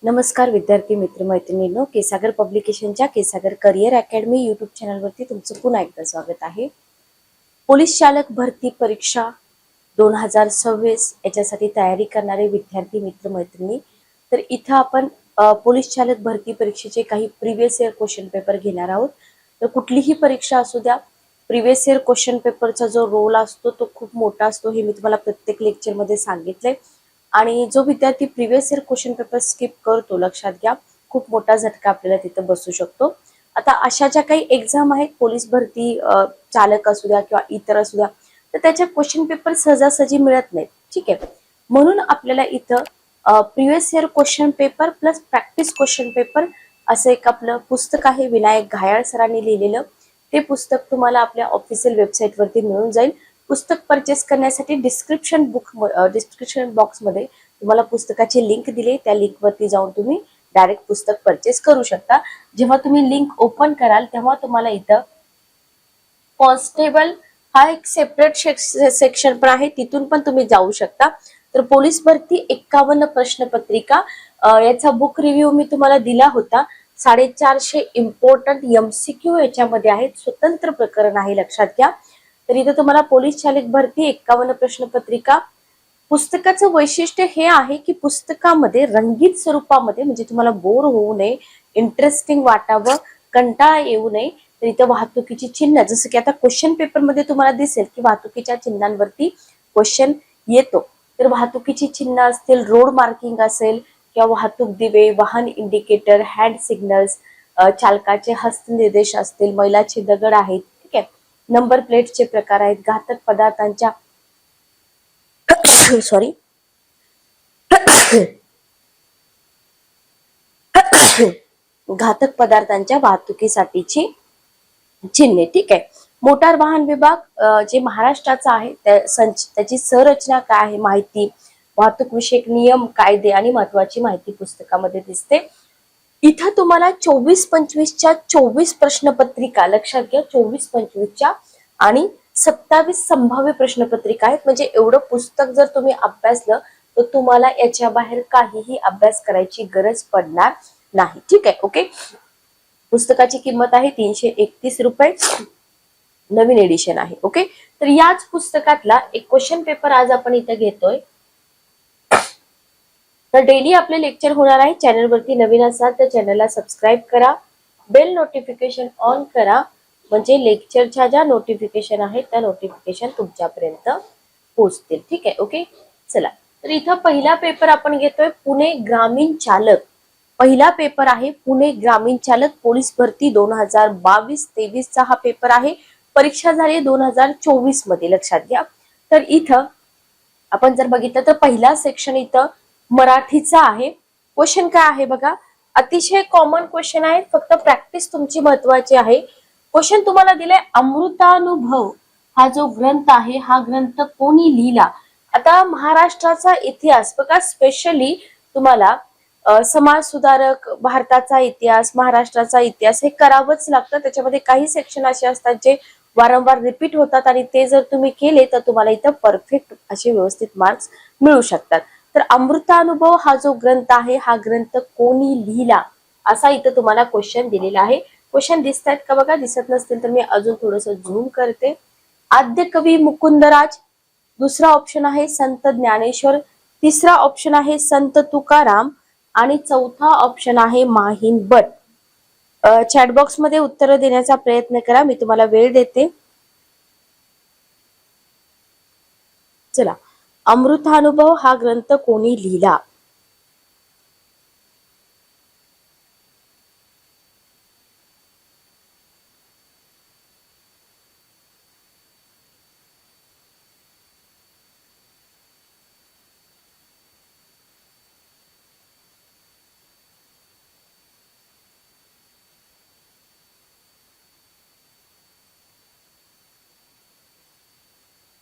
नमस्कार विद्यार्थी मित्र मैत्रिणींनो, केसागर पब्लिकेशनच्या केसागर करिअर अकॅडमी यूट्यूब चॅनलवरती तुमचं पुन्हा एकदा स्वागत आहे। पोलीस चालक भरती परीक्षा 2026 याच्यासाठी तयारी करणारे विद्यार्थी मित्र मैत्रिणी, तर इथं आपण पोलीस चालक भरती परीक्षेचे काही प्रिव्हियस इयर क्वेश्चन पेपर घेणार आहोत। तर कुठलीही परीक्षा असू द्या, प्रिव्हियस इयर क्वेश्चन पेपरचा जो रोल असतो तो खूप मोठा असतो, हे मी तुम्हाला प्रत्येक लेक्चरमध्ये सांगितले। आणि जो विद्यार्थी previous year question paper skip करतो, लक्षात घ्या खूप मोठा झटका आपल्याला तिथं बसू शकतो। आता अशा ज्या काही एक्झाम आहेत, पोलीस भरती चालक असू द्या किंवा इतर असू द्या, तर त्याचे क्वेश्चन पेपर सहजासहजी मिळत नाहीत, ठीक आहे। म्हणून आपल्याला इथं previous year question paper plus practice question paper असं एक आपलं पुस्तक आहे, विनायक घायाळ सरांनी लिहिलेलं। ते पुस्तक तुम्हाला आपल्या ऑफिशियल वेबसाईटवरती मिळून जाईल। पुस्तक परचेस करण्यासाठी डिस्क्रिप्शन बॉक्समध्ये तुम्हाला पुस्तकाची लिंक दिली, त्या लिंकवरती जाऊन तुम्ही डायरेक्ट पुस्तक परचेस करू शकता। जेव्हा तुम्ही लिंक ओपन कराल तेव्हा तुम्हाला इथं कॉन्स्टेबल हा एक सेपरेट सेक्शन पण आहे, तिथून पण तुम्ही जाऊ शकता। तर पोलीस भरती 51 प्रश्नपत्रिका याचा बुक रिव्ह्यू मी तुम्हाला दिला होता। 450 इम्पॉर्टंट MCQ याच्यामध्ये आहेत, स्वतंत्र प्रकरण आहे, लक्षात घ्या। तर इथं तुम्हाला पोलीस चालक भरती 51 प्रश्नपत्रिका। पुस्तकाचं वैशिष्ट्य हे आहे की पुस्तकामध्ये रंगीत स्वरूपामध्ये, म्हणजे तुम्हाला बोर होऊ नये, इंटरेस्टिंग वाटावं, कंटाळा येऊ नये, तर इथं वाहतुकीची चिन्ह, जसं की आता क्वेश्चन पेपर मध्ये तुम्हाला दिसेल की वाहतुकीच्या चिन्हांवरती क्वेश्चन येतो, तर वाहतुकीची चिन्ह असतील, रोड मार्किंग असेल किंवा वाहतूक दिवे, वाहन इंडिकेटर, हँड सिग्नल्स, चालकाचे हस्तनिर्देश असतील, मैलाचे दगड आहेत, ठीक आहे, नंबर प्लेटचे प्रकार आहेत, घातक पदार्थांच्या सॉरी घातक पदार्थांच्या वाहतुकीसाठीची चिन्हे, ठीक आहे। मोटार वाहन विभाग जे महाराष्ट्राचा आहे त्याची संरचना काय आहे, माहिती, वाहतूक विषयक नियम, कायदे आणि महत्वाची माहिती पुस्तकामध्ये दिसते। इथं तुम्हाला 24-25च्या 24 प्रश्नपत्रिका, लक्षात घ्या 24-25च्या, आणि 27 संभाव्य प्रश्नपत्रिका आहेत। म्हणजे एवढं पुस्तक जर तुम्ही अभ्यासलं तर तुम्हाला याच्या बाहेर काहीही अभ्यास करायची गरज पडणार नाही, ठीक आहे, ओके। पुस्तकाची किंमत आहे 331 रुपये, नवीन एडिशन आहे, ओके। तर याच पुस्तकातला एक क्वेश्चन पेपर आज आपण इथे घेतोय। तर डेली आपले लेक्चर होणार आहे। चॅनलवरती नवीन असाल तर चॅनलला सबस्क्राईब करा, बेल नोटिफिकेशन ऑन करा, म्हणजे लेक्चरच्या ज्या नोटिफिकेशन आहेत त्या नोटिफिकेशन तुमच्यापर्यंत पोहोचतील, ठीक आहे, ओके। चला, तर इथं पहिला पेपर आपण घेतोय पुणे ग्रामीण चालक। पहिला पेपर आहे पुणे ग्रामीण चालक पोलीस भरती 2022-23 चा हा पेपर आहे। परीक्षा झाली 2024 मध्ये, लक्षात घ्या। तर इथं आपण जर बघितलं तर पहिला सेक्शन इथं मराठीचा आहे। क्वेश्चन काय आहे बघा, अतिशय कॉमन क्वेश्चन आहे, फक्त प्रॅक्टिस तुमची महत्वाची आहे। क्वेश्चन तुम्हाला दिलाय, अमृतानुभव हा जो ग्रंथ आहे हा ग्रंथ कोणी लिहिला। आता महाराष्ट्राचा इतिहास बघा, स्पेशली तुम्हाला समाज सुधारक, भारताचा इतिहास, महाराष्ट्राचा इतिहास हे करावंच लागतं। त्याच्यामध्ये काही सेक्शन असे असतात जे वारंवार रिपीट होतात आणि ते जर तुम्ही केले तर तुम्हाला इथं परफेक्ट असे व्यवस्थित मार्क्स मिळू शकतात। तर अमृतानुभव हा जो ग्रंथ आहे हा ग्रंथ कोणी लिहिला, असा इथं तुम्हाला क्वेश्चन दिलेला आहे। क्वेश्चन दिसत आहेत का बघा, दिसत नसतील तर मी अजून थोडंसं झूम करते। आद्य कवी मुकुंदराज, दुसरा ऑप्शन आहे संत ज्ञानेश्वर, तिसरा ऑप्शन आहे संत तुकाराम, आणि चौथा ऑप्शन आहे माहीम भट। चॅटबॉक्स मध्ये उत्तर देण्याचा प्रयत्न करा, मी तुम्हाला वेळ देते। चला, अमृतानुभव हा ग्रंथ कोणी लिहिला।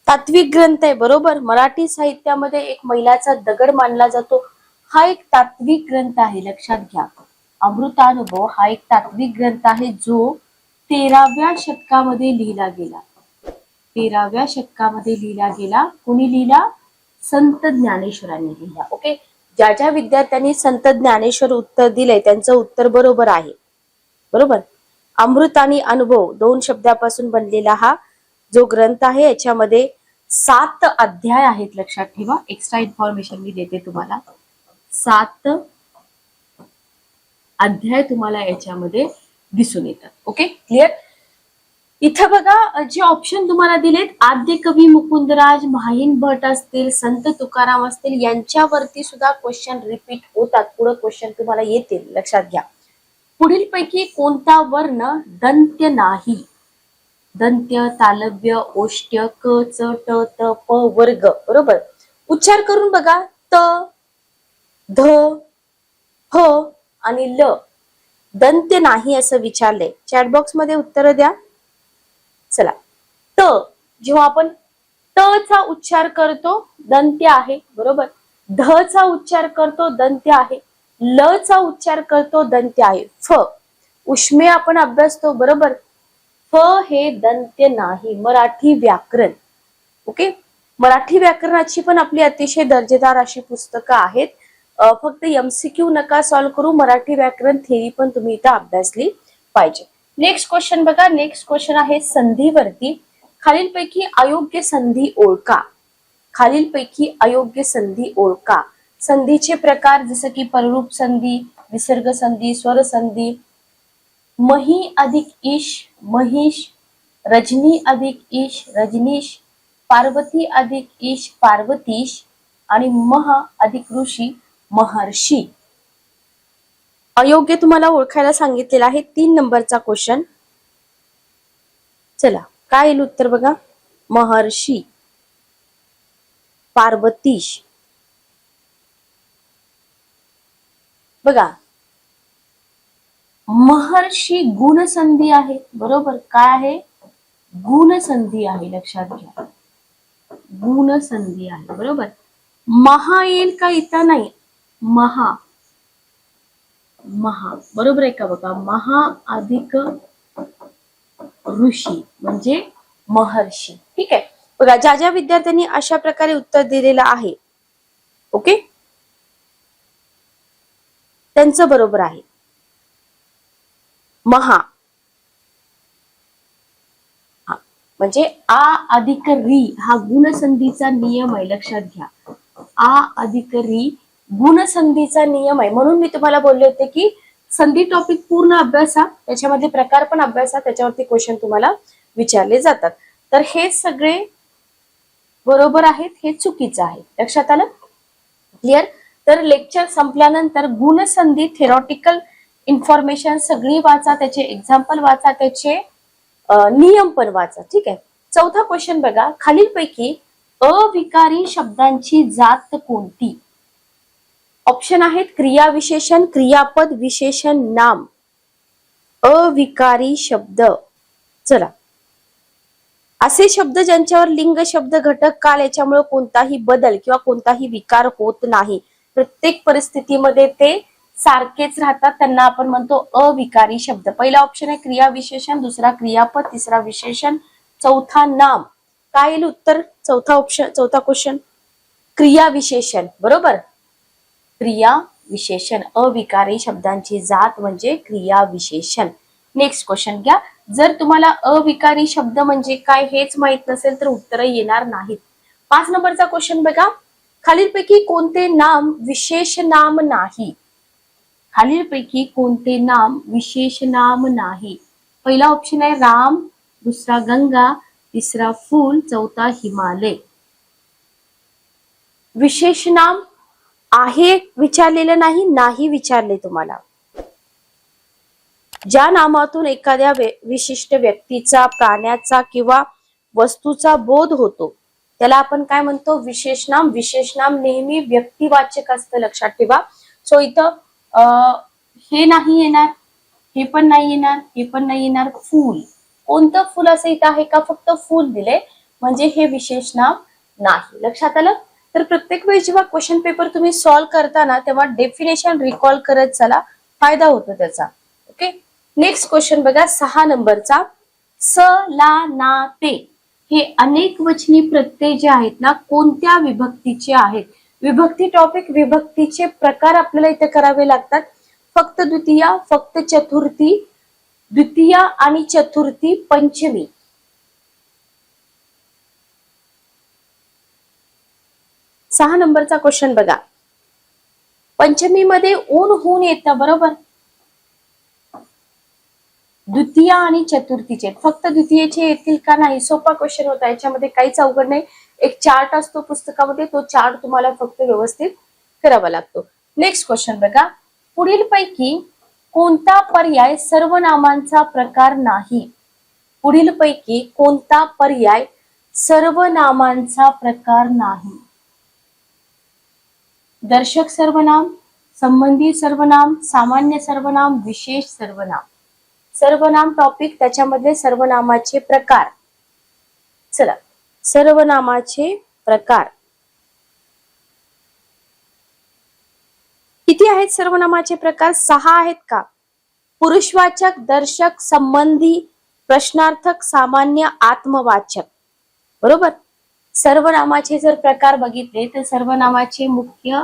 तात्विक ग्रंथ आहे, बरोबर। मराठी साहित्यामध्ये एक मैलाचा दगड मानला जातो, हा एक तात्विक ग्रंथ आहे, लक्षात घ्या। अमृतानुभव हा एक तात्विक ग्रंथ आहे जो 13व्या शतकामध्ये लिहिला गेला। 13व्या शतकामध्ये लिहिला गेला, कोणी लिहिला? संत ज्ञानेश्वरांनी लिहिला, ओके। ज्या ज्या विद्यार्थ्यांनी संत ज्ञानेश्वर उत्तर दिले त्यांचं उत्तर बरोबर आहे. बरोबर. अमृत आणि अनुभव 2 शब्दापासून बनलेला हा जो ग्रंथ आहे याच्यामध्ये 7 अध्याय आहेत. लक्षात ठेवा, एक्स्ट्रा इन्फॉर्मेशन मी देते तुम्हाला. 7 अध्याय तुम्हाला याच्यामध्ये दिसून येतात. Okay, clear. इथं बघा जे ऑप्शन तुम्हाला दिलेत, आद्य कवी मुकुंदराज, माहीन भट असतील, संत तुकाराम असतील, यांच्यावरती सुद्धा क्वेश्चन रिपीट होतात. पुढे क्वेश्चन तुम्हाला येतील, लक्षात घ्या. पुढील पैकी कोणता वर्ण दंत्य नाही? दंत्य, तालव्य, ओष्ट्य, क, च, ट, त, प, वर्ग. बरोबर. उच्चार करून बघा. त, ध, ह आणि ल दंत्य नाही असं विचारलंय. चॅट बॉक्स मध्ये उत्तर द्या. चला, त जेव्हा आपण त चा उच्चार करतो दंत्य आहे. बरोबर. ध चा उच्चार करतो दंत्य आहे. ल चा उच्चार करतो दंत्य आहे. फ उष्मे आपण अभ्यासतो. बरोबर. फ हे दंत्य नाही. मराठी व्याकरण. ओके, मराठी व्याकरणाची पण आपली अतिशय दर्जेदार अशी पुस्तकं आहेत. फक्त एमसीक्यू नका सॉल्व्ह करू, मराठी व्याकरण थेरी पण तुम्ही इथं अभ्यासली पाहिजे. नेक्स्ट क्वेश्चन बघा. नेक्स्ट क्वेश्चन आहे संधीवरती. खालीलपैकी अयोग्य संधी ओळखा. खालीलपैकी अयोग्य संधी ओळखा. संधीचे प्रकार जसं की पररूप संधी, विसर्ग संधी, स्वर संधी. मही अधिक ईश महिष, रजनी अधिक ईश रजनीश, पार्वती अधिक ईश पार्वतीश आणि मह अधिक ऋषी महर्षी. अयोग्य तुम्हाला ओळखायला सांगितलेला आहे. 3 नंबरचा क्वेश्चन. चला, काय येईल उत्तर बघा. महर्षी, पार्वतीश. बघा, महर्षी गुणसंधी आहे. बरोबर. काय आहे? गुणसंधी आहे. लक्षात घ्या, गुणसंधी आहे. बरोबर. महा येईल का? इथं नाही. महा, महा. बरोबर आहे का? बघा, महा अधिक ऋषी म्हणजे महर्षी. ठीक आहे. बघा, ज्या ज्या विद्यार्थ्यांनी अशा प्रकारे उत्तर दिलेलं आहे, ओके, त्यांचं बरोबर आहे. महा म्हणजे आ अधिक री हा गुणसंधीचा नियम आहे. लक्षात घ्या, आ अधिक री गुणसंधीचा नियम आहे. म्हणून मी तुम्हाला बोलले होते की संधी टॉपिक पूर्ण अभ्यासा, त्याच्यामध्ये प्रकार पण अभ्यासा, त्याच्यावरती क्वेश्चन तुम्हाला विचारले जातात. तर हे सगळे बरोबर आहेत, हे चुकीचं आहे. लक्षात आलं? क्लिअर. तर लेक्चर संपल्यानंतर गुणसंधी थेरॉटिकल इन्फॉर्मेशन सगळी वाचा, त्याचे एक्झाम्पल वाचा, त्याचे नियम पण वाचा. ठीक आहे. 4था क्वेश्चन बघा. खालीलपैकी अविकारी शब्दांची जात कोणती? ऑप्शन आहेत क्रिया विशेषण, क्रियापद, विशेषण, नाम. अविकारी शब्द. चला, असे शब्द ज्यांच्यावर लिंग शब्द घटक काल याच्यामुळे कोणताही बदल किंवा कोणताही विकार होत नाही, प्रत्येक परिस्थितीमध्ये ते सारखेच राहतात, त्यांना आपण म्हणतो अविकारी शब्द. पहिला ऑप्शन आहे क्रिया विशेषण, दुसरा क्रियापद, तिसरा विशेषण, चौथा नाम. काय येईल उत्तर? चौथा ऑप्शन, चौथा क्वेश्चन क्रिया विशेषण. बरोबर. क्रिया विशेषण. अविकारी शब्दांची जात म्हणजे क्रिया विशेषण. नेक्स्ट क्वेश्चन घ्या. जर तुम्हाला अविकारी शब्द म्हणजे काय हेच माहित नसेल तर उत्तर येणार नाहीत. 5 नंबरचा क्वेश्चन बघा. खालीलपैकी कोणते नाम विशेष नाम नाही? खालीलपैकी कोणते नाम विशेष नाम नाही? पहिला ऑप्शन आहे राम, दुसरा गंगा, तिसरा फूल, चौथा हिमालय. विशेष नाम आहे विचारलेलं नाही, नाही विचारले तुम्हाला. ज्या नामातून एखाद्या विशिष्ट व्यक्तीचा, प्राण्याचा किंवा वस्तूचा बोध होतो त्याला आपण काय म्हणतो? विशेष नाम. विशेष नाम नेहमी व्यक्तिवाचक असतं, लक्षात ठेवा. सो इथं हे नाही येणार, हे पण नाही येणार, हे पण नाही येणार. फूल, कोणतं फूल असं इथं आहे का? फक्त फूल दिले म्हणजे हे विशेष नाम नाही. लक्षात आलं? तर प्रत्येक वेळी जेव्हा क्वेश्चन पेपर तुम्ही सॉल्व्ह करताना तेव्हा डेफिनेशन रिकॉल करत चला, फायदा होतो त्याचा. ओके. नेक्स्ट क्वेश्चन बघा. 6 नंबरचा. स, ला, ना, ते हे अनेक वचनी प्रत्यय जे आहेत ना कोणत्या विभक्तीचे आहेत? विभक्ती टॉपिक, विभक्तीचे प्रकार आपल्याला इथे करावे लागतात. फक्त द्वितीया, फक्त चतुर्थी, द्वितीया आणि चतुर्थी, पंचमी. सहा नंबरचा क्वेश्चन बघा. पंचमीमध्ये ऊन होऊन येतं, बरोबर. द्वितीया आणि चतुर्थीचे, फक्त द्वितीयेचे येतील का नाही, सोपा क्वेश्चन होता. याच्यामध्ये काहीच अवघड नाही. एक चार्ट असतो पुस्तकामध्ये, तो चार्ट तुम्हाला फक्त व्यवस्थित करावा लागतो. नेक्स्ट क्वेश्चन बघा. पुढील पैकी कोणता पर्याय सर्वनामांचा प्रकार नाही? पुढील पैकी कोणता पर्याय सर्वनामांचा प्रकार नाही? दर्शक सर्वनाम, संबंधी सर्वनाम, सामान्य सर्वनाम, विशेष सर्वनाम. सर्वनाम टॉपिक, त्याच्यामध्ये सर्वनामाचे प्रकार. चला, सर्वनामाचे प्रकार किती आहेत? सर्वनामाचे प्रकार 6 आहेत का? पुरुषवाचक, दर्शक, संबंधी, प्रश्नार्थक, सामान्य, आत्मवाचक. बरोबर. सर्वनामाचे जर प्रकार बघितले तर सर्वनामाचे मुख्य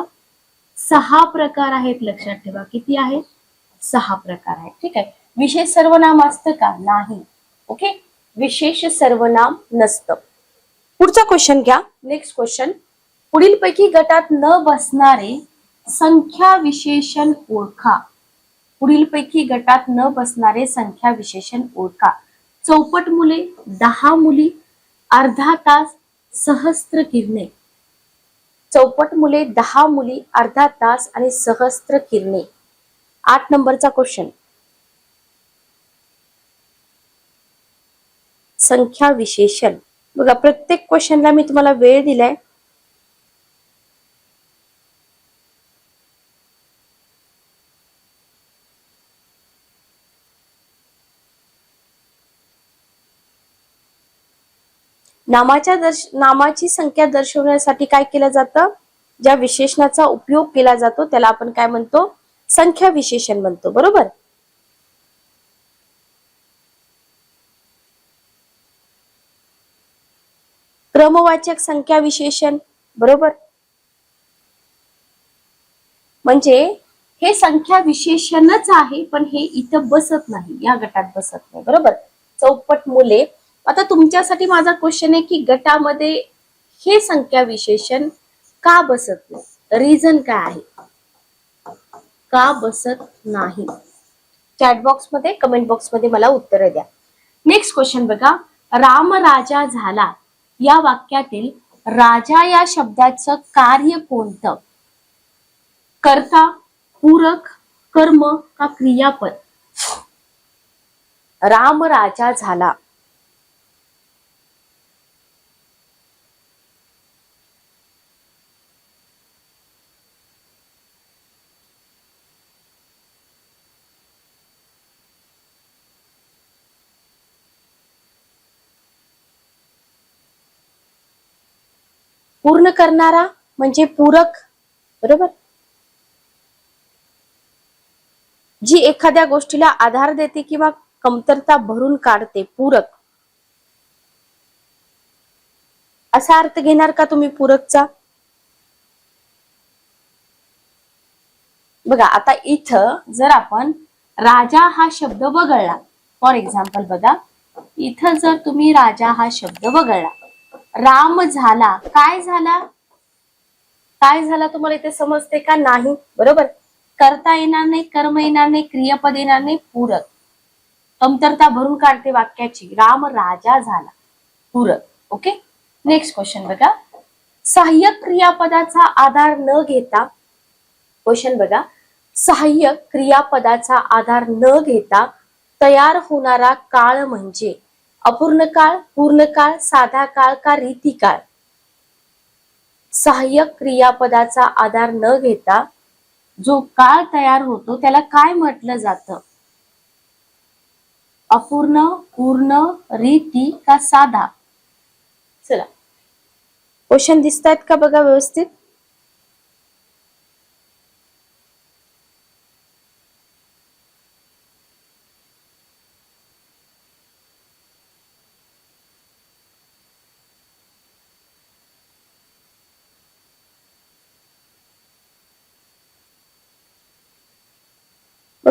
6 प्रकार आहेत. लक्षात ठेवा, किती आहेत? 6 प्रकार आहेत. ठीक आहे. विशेष सर्वनाम असतं का? नाही. ओके, विशेष सर्वनाम नसतं. पुढचा क्वेश्चन घ्या. Next question. पुढीलपैकी गटात न बसणारे संख्या विशेषण ओळखा. पुढीलपैकी गटात न बसणारे संख्या विशेषण ओळखा. चौपट मुले, 10 मुली, अर्धा तास, सहस्त्र किरणे. चौपट मुले, 10 मुली, अर्धा तास आणि सहस्त्र किरणे. 8 नंबरचा क्वेश्चन. संख्या विशेषण बघा. प्रत्येक क्वेश्चनला मी तुम्हाला वेळ दिलाय. नामाची संख्या दर्शवण्यासाठी काय केलं जातं? ज्या विशेषणाचा उपयोग केला जातो त्याला आपण काय म्हणतो? संख्या विशेषण म्हणतो. बरोबर. क्रमवाचक संख्या विशेषण. बरोबर. म्हणजे हे संख्या विशेषणच आहे, पण हे इथं बसत नाही, या गटात बसत नाही. बरोबर. चौपट मुले. आता तुमच्यासाठी माझा क्वेश्चन आहे की गटामध्ये हे संख्या विशेषण का बसत नाही? रिझन काय आहे का बसत नाही? चॅट बॉक्स मध्ये, कमेंट बॉक्स मध्ये मला उत्तर द्या. नेक्स्ट क्वेश्चन बघा. राम राजा झाला या वाक्यातील राजा या शब्दाचं कार्य कोणतं? कर्ता, पूरक, कर्म का क्रियापद? राम राजा झाला. पूर्ण करणारा म्हणजे पूरक. बरोबर. जी एखाद्या गोष्टीला आधार देते किंवा कमतरता भरून काढते, पूरक. असा अर्थ घेणार का तुम्ही पूरकचा? बघा, आता इथं जर आपण राजा हा शब्द वगळला, फॉर एक्झाम्पल बघा, इथं जर तुम्ही राजा हा शब्द वगळला, राम झाला, काय झाला? काय झाला तुम्हाला इथे समजते का? नाही. बरोबर. करता येणार नाही, कर्म येणार नाही, क्रियापद येणार नाही, पूरक. कमतरता भरून काढते वाक्याची. राम राजा झाला, पूरक. ओके. नेक्स्ट क्वेश्चन बघा. सहाय्यक क्रियापदाचा आधार न घेता, क्वेश्चन बघा, सहाय्यक क्रियापदाचा आधार न घेता तयार होणारा काळ म्हणजे अपूर्ण काळ, पूर्ण काळ, साधा काळ का रीती काळ? सहाय्यक क्रियापदाचा आधार न घेता जो काळ तयार होतो त्याला काय म्हटलं जातं? अपूर्ण, पूर्ण, रीती का साधा? चला, क्वेश्चन दिसतायत का बघा व्यवस्थित.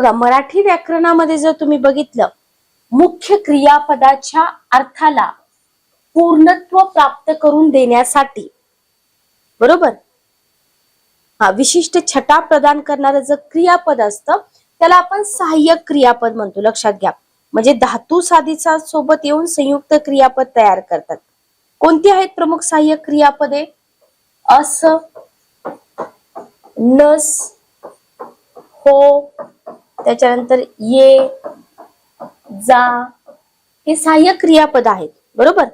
बघा मराठी व्याकरणामध्ये जर तुम्ही बघितलं, मुख्य क्रियापदाच्या अर्थाला पूर्णत्व प्राप्त करून देण्यासाठी, बरोबर, हा विशिष्ट छटा प्रदान करणारं जर क्रियापद असतं त्याला आपण सहाय्यक क्रियापद म्हणतो. लक्षात घ्या. म्हणजे धातू साधिसा सोबत येऊन संयुक्त क्रियापद तयार करतात. कोणती आहेत प्रमुख सहाय्यक क्रियापदे? अस, नस, हो, त्याच्यानंतर ये, जा, हे सहाय्यक क्रियापद आहेत. बरोबर.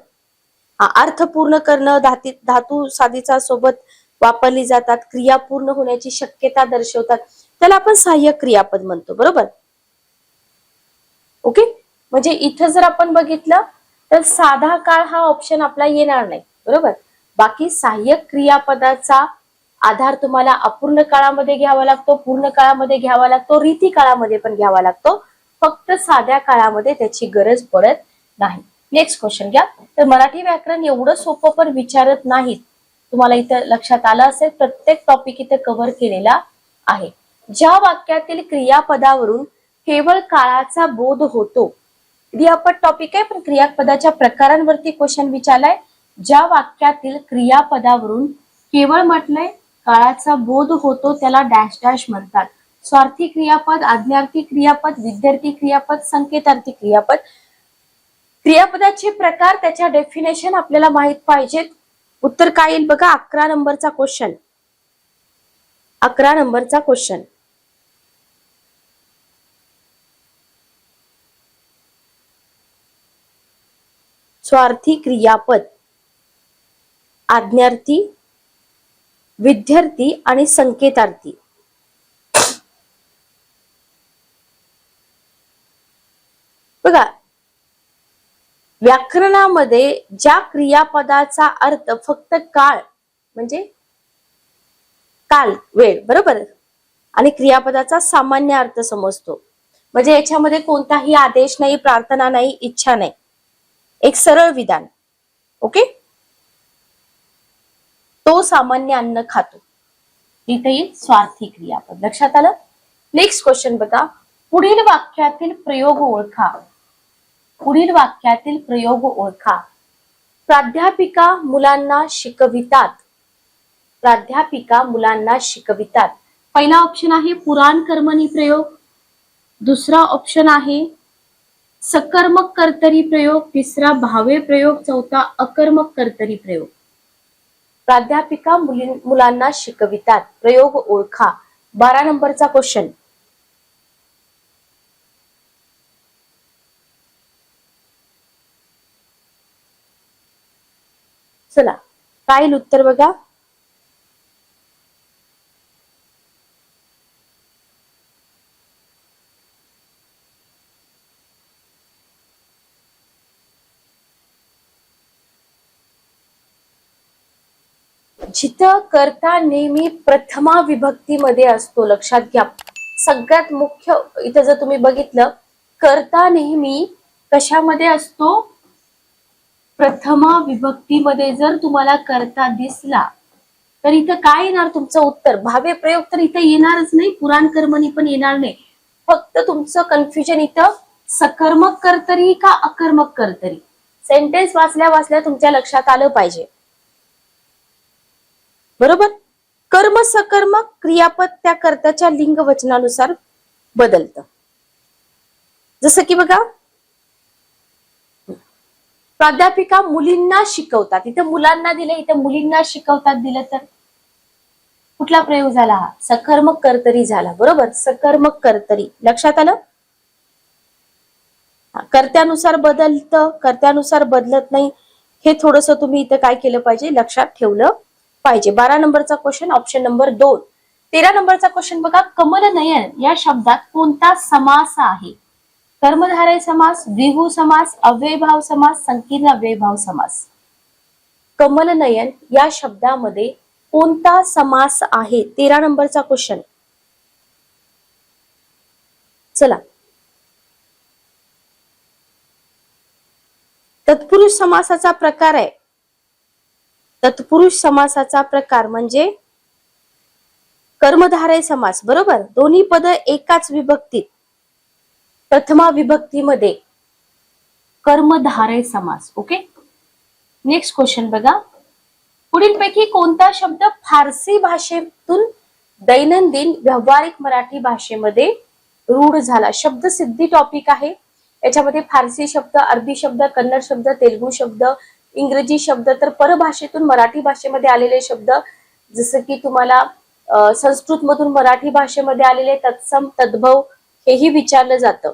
अर्थ पूर्ण करणं, धातू साधिसा सोबत वापरली जातात, क्रिया पूर्ण होण्याची शक्यता दर्शवतात, त्याला आपण सहाय्यक क्रियापद म्हणतो. बरोबर. ओके. म्हणजे इथं जर आपण बघितलं तर साधा काळ हा ऑप्शन आपला येणार नाही. बरोबर. बाकी सहाय्यक क्रियापदाचा आधार तुम्हाला अपूर्ण काळामध्ये घ्यावा लागतो, पूर्ण काळामध्ये घ्यावा लागतो, रीती काळामध्ये पण घ्यावा लागतो. फक्त साध्या काळामध्ये त्याची गरज पडत नाही. नेक्स्ट क्वेश्चन घ्या. तर मराठी व्याकरण एवढं सोपं पण विचारत नाहीत. तुम्हाला इथं लक्षात आलं असेल, प्रत्येक टॉपिक इथे कव्हर केलेला आहे. ज्या वाक्यातील क्रियापदावरून केवळ काळाचा बोध होतो, क्रियापद टॉपिक आहे पण क्रियापदाच्या प्रकारांवरती क्वेश्चन विचारलाय. ज्या वाक्यातील क्रियापदावरून केवळ म्हटलंय काळाचा बोध होतो त्याला डॅश डॅश म्हणतात. स्वार्थी क्रियापद, आज्ञार्थी क्रियापद, विद्यार्थी क्रियापद, संकेतार्थी क्रियापद. क्रियापदाचे प्रकार, त्याच्या डेफिनेशन आपल्याला माहित पाहिजेत. उत्तर काय येईल बघा. 11 नंबरचा क्वेश्चन. 11 नंबरचा क्वेश्चन. स्वार्थी क्रियापद, आज्ञार्थी, विद्यार्थी आणि संकेतार्थी. बघा व्याकरणामध्ये ज्या क्रियापदाचा अर्थ फक्त काळ म्हणजे काल, वेळ, बरोबर, आणि क्रियापदाचा सामान्य अर्थ समजतो. म्हणजे याच्यामध्ये कोणताही आदेश नाही, प्रार्थना नाही, इच्छा नाही, एक सरळ विधान. ओके. तो सामान्य अन्न खातो, इथे येईल स्वार्थी क्रियापद. लक्षात आलं. नेक्स्ट क्वेश्चन बघा. पुढील वाक्यातील प्रयोग ओळखा. पुढील वाक्यातील प्रयोग ओळखा. प्राध्यापिका मुलांना शिकवितात. प्राध्यापिका मुलांना शिकवितात. पहिला ऑप्शन आहे पुराण कर्मणी प्रयोग, दुसरा ऑप्शन आहे सकर्मक कर्तरी प्रयोग, तिसरा भावे प्रयोग, चौथा अकर्मक कर्तरी प्रयोग. प्राध्यापिका मुलांना शिकवितात. प्रयोग ओळखा. 12 नंबरचा क्वेश्चन. चला काय येईल उत्तर बघा. जिथं कर्ता नेहमी प्रथमा विभक्तीमध्ये असतो. लक्षात घ्या. सगळ्यात मुख्य इथं जर तुम्ही बघितलं, कर्ता नेहमी कशामध्ये असतो? प्रथमा विभक्तीमध्ये. जर तुम्हाला कर्ता दिसला तर इथं काय येणार तुमचं उत्तर? भावे प्रयोग तर इथं येणारच नाही, पुराण कर्मणी पण येणार नाही. फक्त तुमचं कन्फ्युजन इथं सकर्मक कर्तरी का अकर्मक कर्तरी. सेंटेन्स वाचल्या वाचल्या तुमच्या लक्षात आलं पाहिजे. बरोबर. कर्म सकर्मक क्रियापद त्या कर्त्याच्या लिंग वचनानुसार बदलतं. जसं की बघा, प्राध्यापिका मुलींना शिकवतात. इथे मुलांना दिले, इथे मुलींना शिकवतात दिलं तर कुठला प्रयोग झाला? हा सकर्मक कर्तरी झाला. बरोबर. सकर्मक कर्तरी. लक्षात आलं. कर्त्यानुसार बदलतं, कर्त्यानुसार बदलत नाही. हे थोडस तुम्ही इथं काय केलं पाहिजे? लक्षात ठेवलं पाहिजे. 12 नंबरचा क्वेश्चन ऑप्शन नंबर 2. 13 नंबरचा क्वेश्चन बघा. कमलनयन या शब्दात कोणता समास आहे? कर्मधारय समास, द्विगु समास, अव्ययभाव समास, संकीर्ण अव्ययभाव समास. कमलनयन या शब्दामध्ये कोणता समास आहे? 13 नंबरचा क्वेश्चन. चला. तत्पुरुष समासाचा प्रकार आहे. तत्पुरुष समासाचा प्रकार म्हणजे कर्मधारय समास. बरोबर. दोन्ही पद एकाच विभक्तीत प्रथमा विभक्तीमध्ये कर्मधारय समास. ओके. नेक्स्ट क्वेश्चन बघा. पुढीलपैकी कोणता शब्द फारसी भाषेतून दैनंदिन व्यावहारिक मराठी भाषेमध्ये रूढ झाला? शब्द सिद्धी टॉपिक आहे. याच्यामध्ये फारसी शब्द, अरबी शब्द, कन्नड शब्द, तेलुगू शब्द, इंग्रजी शब्द, तर परभाषेतून मराठी भाषेमध्ये आलेले शब्द, जसं की तुम्हाला संस्कृत मधून मराठी भाषेमध्ये आलेले तत्सम, तद्भव हेही विचारलं जातं.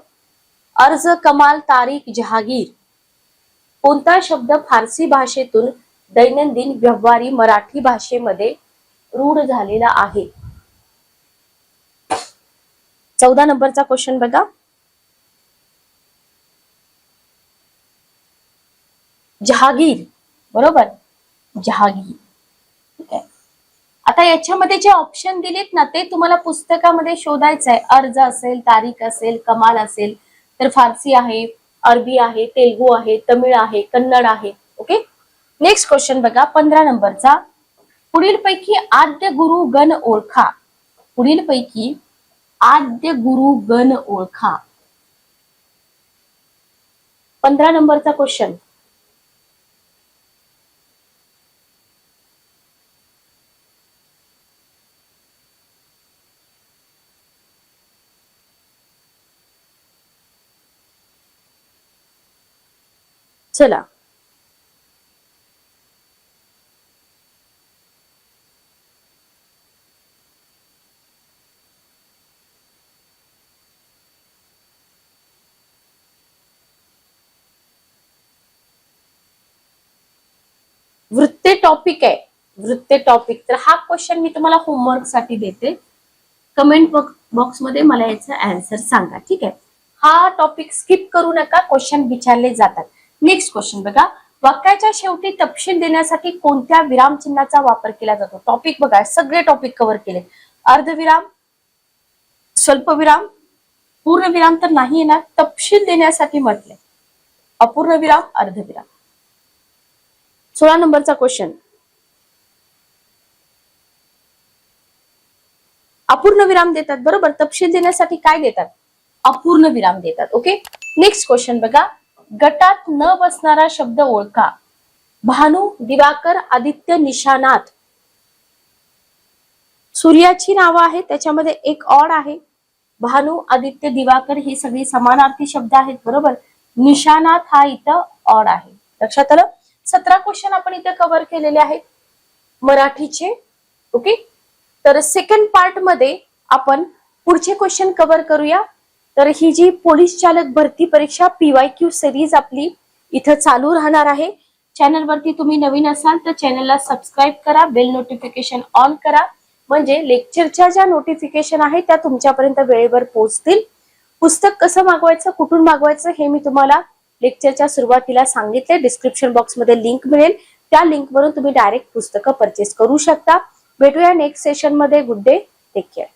अर्ज, कमाल, तारीख, जहागीर. कोणता शब्द फारसी भाषेतून दैनंदिन व्यवहारी मराठी भाषेमध्ये रूढ झालेला आहे? 14 नंबरचा क्वेश्चन बघा. जहागीर. बरोबर, जहागीर. ठीक आहे. आता याच्यामध्ये जे ऑप्शन दिलेत ना ते तुम्हाला पुस्तकामध्ये शोधायचं आहे. अर्ज असेल, तारीख असेल, कमाल असेल, तर फारसी आहे, अरबी आहे, तेलुगू आहे, तमिळ आहे, कन्नड आहे. ओके. नेक्स्ट क्वेश्चन बघा 15 नंबरचा. पुढीलपैकी आद्य गुरु गण ओळखा. पुढीलपैकी आद्य गुरु गण ओळखा. 15 नंबरचा क्वेश्चन. चला. वृत्ते टॉपिक आहे. वृत्ते टॉपिक. तर हा क्वेश्चन मी तुम्हाला होमवर्क साठी देते. कमेंट बॉक्स मध्ये मला याचा आन्सर सांगा. ठीक आहे. हा टॉपिक स्किप करू नका, क्वेश्चन विचारले जातात. नेक्स्ट क्वेश्चन बघा. वाक्याच्या शेवटी तपशील देण्यासाठी कोणत्या विरामचिन्हाचा वापर केला जातो? टॉपिक बघा, सगळे टॉपिक कव्हर केले. अर्धविराम, स्वल्पविराम, पूर्णविराम तर नाही येणार. तपशील देण्यासाठी म्हटले अपूर्ण विराम, अर्धविराम. 16 नंबरचा क्वेश्चन. अपूर्ण विराम देतात. बरोबर. तपशील देण्यासाठी काय देतात? अपूर्ण विराम देतात. ओके. नेक्स्ट क्वेश्चन बघा. गटात न बसणारा शब्द ओळखा. भानू, दिवाकर, आदित्य, निशानाथ. सूर्याची नावं आहेत, त्याच्यामध्ये एक ऑड आहे. भानू, आदित्य, दिवाकर ही सगळी समानार्थी शब्द आहेत. बरोबर. निशानाथ हा इथं ऑड आहे. लक्षात आलं? 17 क्वेश्चन आपण इथे कव्हर केलेले आहेत मराठीचे. ओके. तर सेकंड पार्ट मध्ये आपण पुढचे क्वेश्चन कव्हर करूया. तर ही जी पोलीस चालक भरती परीक्षा PYQ सिरीज आपली इथं चालू राहणार आहे. चॅनलवरती तुम्ही नवीन असाल तर चॅनलला सबस्क्राईब करा, बेल नोटिफिकेशन ऑन करा, म्हणजे लेक्चरच्या ज्या नोटिफिकेशन आहेत त्या तुमच्यापर्यंत वेळेवर पोहोचतील. पुस्तक कसं मागवायचं, कुठून मागवायचं हे मी तुम्हाला लेक्चरच्या सुरुवातीला सांगितले. डिस्क्रिप्शन बॉक्स मध्ये लिंक मिळेल, त्या लिंक वरून तुम्ही डायरेक्ट पुस्तकं परचेस करू शकता. भेटूया नेक्स्ट सेशन मध्ये. Good day, take care.